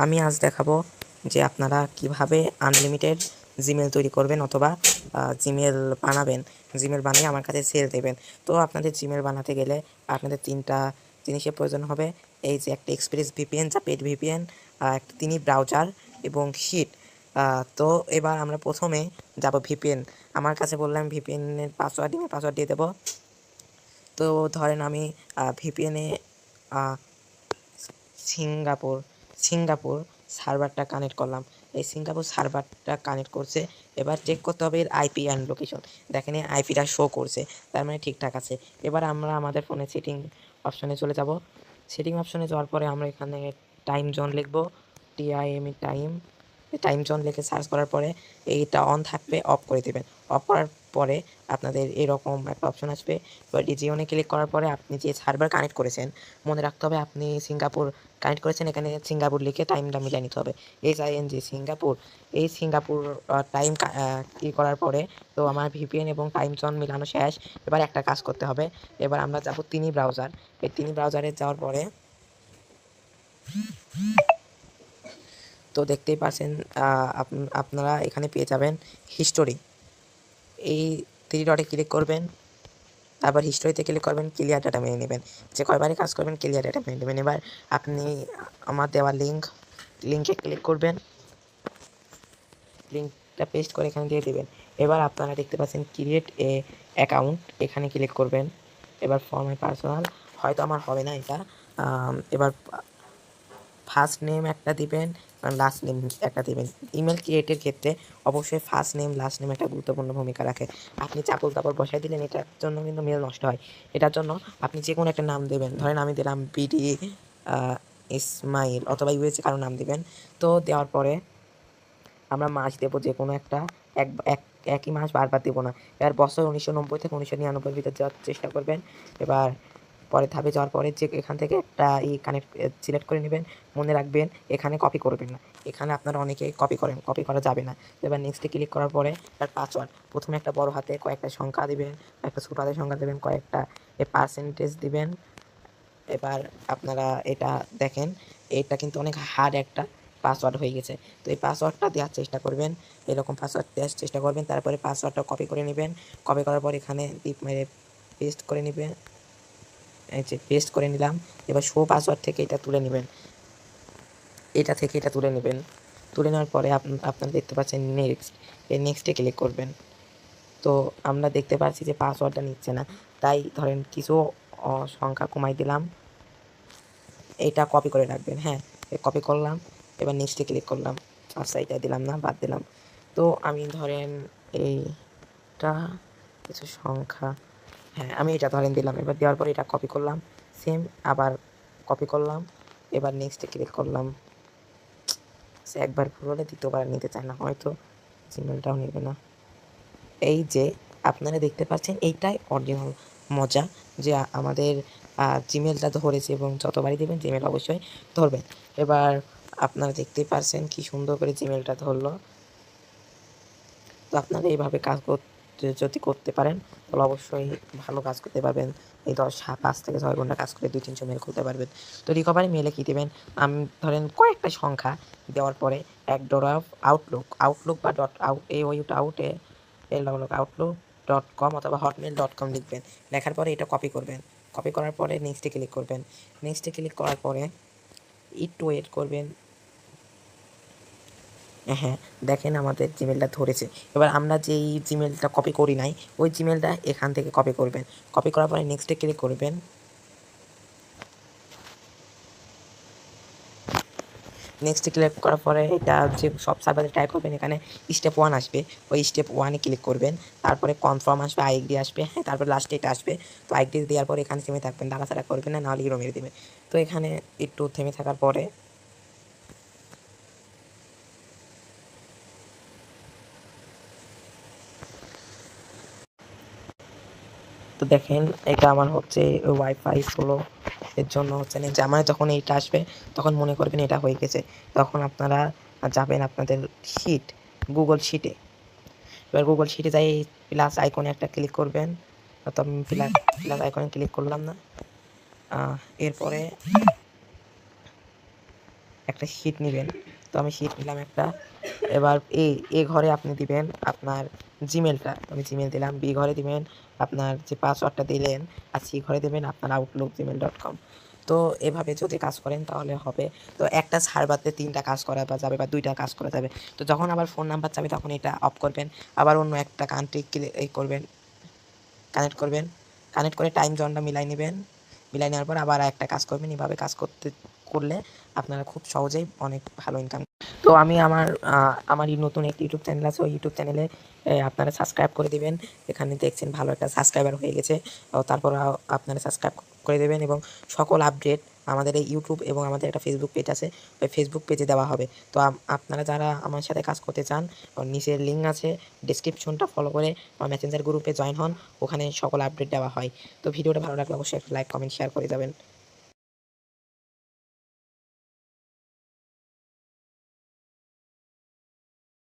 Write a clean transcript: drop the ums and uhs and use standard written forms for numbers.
আমি আজ দেখাবো যে আপনারা কিভাবে আনলিমিটেড জিমেল তৈরি করবেন অথবা জিমেল বানাবেন। জিমেল বানিয়ে আমার কাছে সেল দেবেন। তো আপনাদের জিমেল বানাতে গেলে আপনাদের 3টা জিনিসের প্রয়োজন হবে। এই যে একটা এক্সপ্রেস ভিপিএন যা পেড ভিপিএন, একটা তিনি ব্রাউজার এবং হিট। তো এবার আমরা প্রথমে যাব ভিপিএন। আমার কাছে বললাম ভিপিএনের পাসওয়ার্ড দিয়ে দেবো। তো ধরেন আমি ভিপিএনে সিঙ্গাপুর সার্ভারটা কানেক্ট করলাম। এই সিঙ্গাপুর সার্ভারটা কানেক্ট করছে। এবার চেক করতে হবে এর আইপি অ্যান্ড লোকেশন। দেখেন এই আইপিটা শো করছে, তার মানে ঠিকঠাক আছে। এবার আমরা আমাদের ফোনে সেটিং অপশনে চলে যাব। সেটিং অপশনে যাওয়ার পরে আমরা এখানে টাইম জোন লিখব, TIME টাইম জোন লিখে সার্চ করার পরে এইটা অন থাকবে, অফ করে দেবেন। অফ করার পরে আপনাদের এরকম একটা অপশন আসবে। এবার রিজিওনে ক্লিক করার পরে আপনি যে সার্ভার কানেক্ট করেছেন, মনে রাখতে হবে আপনি সিঙ্গাপুর কানেক্ট করেছেন, এখানে সিঙ্গাপুর লিখে টাইমটা মিলিয়ে নিতে হবে। SING Singapore. এই সিঙ্গাপুর টাইম ক্লিক করার পরে তো আমার ভিপিএন এবং টাইম জোন মিলানো শেষ। এবার একটা কাজ করতে হবে। এবার আমরা যাব তিনি ব্রাউজার। এই তিনি ব্রাউজারে যাওয়ার পরে তো দেখতেই পাচ্ছেন আপনারা এখানে পেয়ে যাবেন হিস্টোরি। এই 3 ডটে ক্লিক করবেন, তারপর হিস্টোরিতে ক্লিক করবেন, ক্লিয়ার ডাটা মেনে নেবেন। যে কয়বারই কাজ করবেন ক্লিয়ার ডাটা মেনে নেবেন। এবার আপনি আমার দেওয়া লিঙ্কে ক্লিক করবেন, লিঙ্কটা পেস্ট করে এখানে দিয়ে দেবেন। এবার আপনারা দেখতে পাচ্ছেন ক্রিয়েট এ অ্যাকাউন্ট, এখানে ক্লিক করবেন। এবার ফর মাই পার্সোনাল, হয়তো আমার হবে না এটা। এবার ফার্স্ট নেম একটা দিবেন, লাস্ট নেম একটা দিবেন। ইমেল ক্রিয়েটের ক্ষেত্রে অবশ্যই ফার্স্ট নেম লাস্ট নেম একটা গুরুত্বপূর্ণ ভূমিকা রাখে। আপনি চাপল তাপল বসাই দিলেন, এটার জন্য কিন্তু মেল নষ্ট হয়। এটার জন্য আপনি যে কোনো একটা নাম দেবেন। ধরেন আমি দিলাম BD ইসমাইল, অথবা USA কারো নাম দিবেন। তো দেওয়ার পরে আমরা মাস দেবো যে কোনো একটা, একই মাস বারবার দেবো না। এবার বছর 1990 থেকে 1999 ভিতরে যাওয়ার চেষ্টা করবেন। এবার পরে ধাপে যাওয়ার পরে যে এখান থেকে একটা কানেক্ট সিলেক্ট করে নেবেন। মনে রাখবেন এখানে কপি করবেন না, এখানে আপনারা অনেকেই কপি করেন, কপি করা যাবে না। এবার নেক্সটে ক্লিক করার পরে তার পাসওয়ার্ড প্রথমে একটা বড় হাতে কয়েকটা সংখ্যা দিবেন, একটা ছোটো হাতের সংখ্যা দেবেন, কয়েকটা পার্সেন্টেজ দিবেন। এবার আপনারা এটা দেখেন, এটা কিন্তু অনেক হার্ড একটা পাসওয়ার্ড হয়ে গেছে। তো এই পাসওয়ার্ডটা দেওয়ার চেষ্টা করবেন, এরকম পাসওয়ার্ড দেওয়ার চেষ্টা করবেন। তারপরে পাসওয়ার্ডটা কপি করে নেবেন। কপি করার পর এখানে টিপ মেরে পেস্ট করে নেবেন। এই যে পেস্ট করে নিলাম। এবার শো পাসওয়ার্ড থেকে এটা তুলে নেবেন, এটা থেকে এটা তুলে নেবেন। তুলে নেওয়ার পরে আপনারা দেখতে পাচ্ছেন নেক্সট, এই নেক্সটে ক্লিক করবেন। তো আমরা দেখতে পাচ্ছি যে পাসওয়ার্ডটা নিচ্ছে না, তাই ধরেন কিছু সংখ্যা কমাই দিলাম। এইটা কপি করে রাখবেন। হ্যাঁ, কপি করলাম। এবার নেক্সটে ক্লিক করলাম। আচ্ছা, এটা দিলাম না, বাদ দিলাম। তো আমি ধরেন এইটা কিছু সংখ্যা, হ্যাঁ আমি এটা ধরেন দিলাম। এবার দেওয়ার পর এটা কপি করলাম, সেম আবার কপি করলাম। এবার নেক্সটে ক্লিক করলাম। একবার ভুল হলে দ্বিতীয়বার নিতে চায় না, হয়তো জিমেলটাও নেবে না। এই যে আপনারা দেখতে পাচ্ছেন, এইটাই অরিজিনাল মজা যে আমাদের জিমেলটা ধরেছে, এবং যতবারই দেবেন জিমেল অবশ্যই ধরবেন। এবার আপনারা দেখতেই পাচ্ছেন কি সুন্দর করে জিমেলটা ধরলো। তো আপনারা এইভাবে কাজ যদি করতে পারেন তাহলে অবশ্যই ভালো কাজ করতে পারবেন। এই 5 থেকে 6 ঘন্টা কাজ করে 2-300 মেল খুলতে পারবেন। তো রিকভারি মেলে কী দেবেন, আমি ধরেন কয়েকটা সংখ্যা দেওয়ার পরে আউটলুক বা outlook.com অথবা hotmail.com লিখবেন। লেখার পরে এটা কপি করবেন। কপি করার পরে নেক্সটে ক্লিক করবেন। নেক্সটে ক্লিক করার পরে একটু ওয়েট করবেন। হ্যাঁ, দেখেন আমাদের জিমেলটা ধরেছে। এবার আমরা যেই জিমেলটা কপি করি নাই, ওই জিমেলটা এখান থেকে কপি করবেন। কপি করার পরে নেক্সটে ক্লিক করবেন। নেক্সটে ক্লিক করার পরে এটা যে সব সার্ভারে ট্রাই করবেন, এখানে স্টেপ 1 আসবে, ওই স্টেপ 1-এ ক্লিক করবেন। তারপরে কনফার্ম আসবে, আইডি আসবে, হ্যাঁ তারপরে লাস্টে এটা আসবে। তো আইডি দেওয়ার পরে এখানে থেমে থাকবেন, নাড়াচাড়া করবেন না, নাহলে হিরো মেরে দেবে। তো এখানে একটু থেমে থাকার পরে তো দেখেন এটা আমার হচ্ছে ওয়াইফাই স্লো, এর জন্য হচ্ছে না। যে আমার যখন এইটা আসবে তখন মনে করবেন এটা হয়ে গেছে। তখন আপনারা যাবেন আপনাদের গুগল শিটে। এবার গুগল শিটে যাই প্লাস আইকনে একটা ক্লিক করবেন। তো আমি প্লাস আইকনে ক্লিক করলাম না। এরপরে একটা শিট নেবেন। তো আমি শিট নিলাম একটা। এবার এ ঘরে আপনি দিবেন আপনার জিমেলটা, আমি জিমেল দিলাম। বি ঘরে দিবেন আপনার যে পাসওয়ার্ডটা দিলেন, আর সি ঘরে দেবেন আপনার outlook@gmail.com। তো এভাবে যদি কাজ করেন তাহলে হবে। তো একটা সার্ভারতে 3টা কাজ করা যাবে বা 2টা কাজ করা যাবে। তো যখন আবার ফোন নাম্বার চাবে তখন এটা অফ করবেন, আবার অন্য একটা কান্ট্রি করবেন, কানেক্ট করবেন, কানেক্ট করে টাইম জোনটা মিলাই নেবেন। মিলাই নেওয়ার পর আবার একটা কাজ করবেন। এভাবে কাজ করলে আপনারা খুব সহজেই অনেক ভালো ইনকাম। তো আমি আমার নতুন একটি ইউটিউব চ্যানেল আছে, ওই ইউটিউব চ্যানেলে আপনারা সাবস্ক্রাইব করে দেবেন। এখানে দেখছেন ভালো একটা সাবস্ক্রাইবার হয়ে গেছে। তারপর আপনারা সাবস্ক্রাইব করে দেবেন এবং সকল আপডেট আমাদের এই ইউটিউব এবং আমাদের একটা ফেসবুক পেজ আছে, ওই ফেসবুক পেজে দেওয়া হবে। তো আপনারা যারা আমার সাথে কাজ করতে চান, নিচের লিঙ্ক আছে, ডেসক্রিপশনটা ফলো করে আমার মেসেঞ্জার গ্রুপে জয়েন হন, ওখানে সকল আপডেট দেওয়া হয়। তো ভিডিওটা ভালো লাগলে অবশ্যই একটা লাইক, কমেন্ট, শেয়ার করে যাবেন।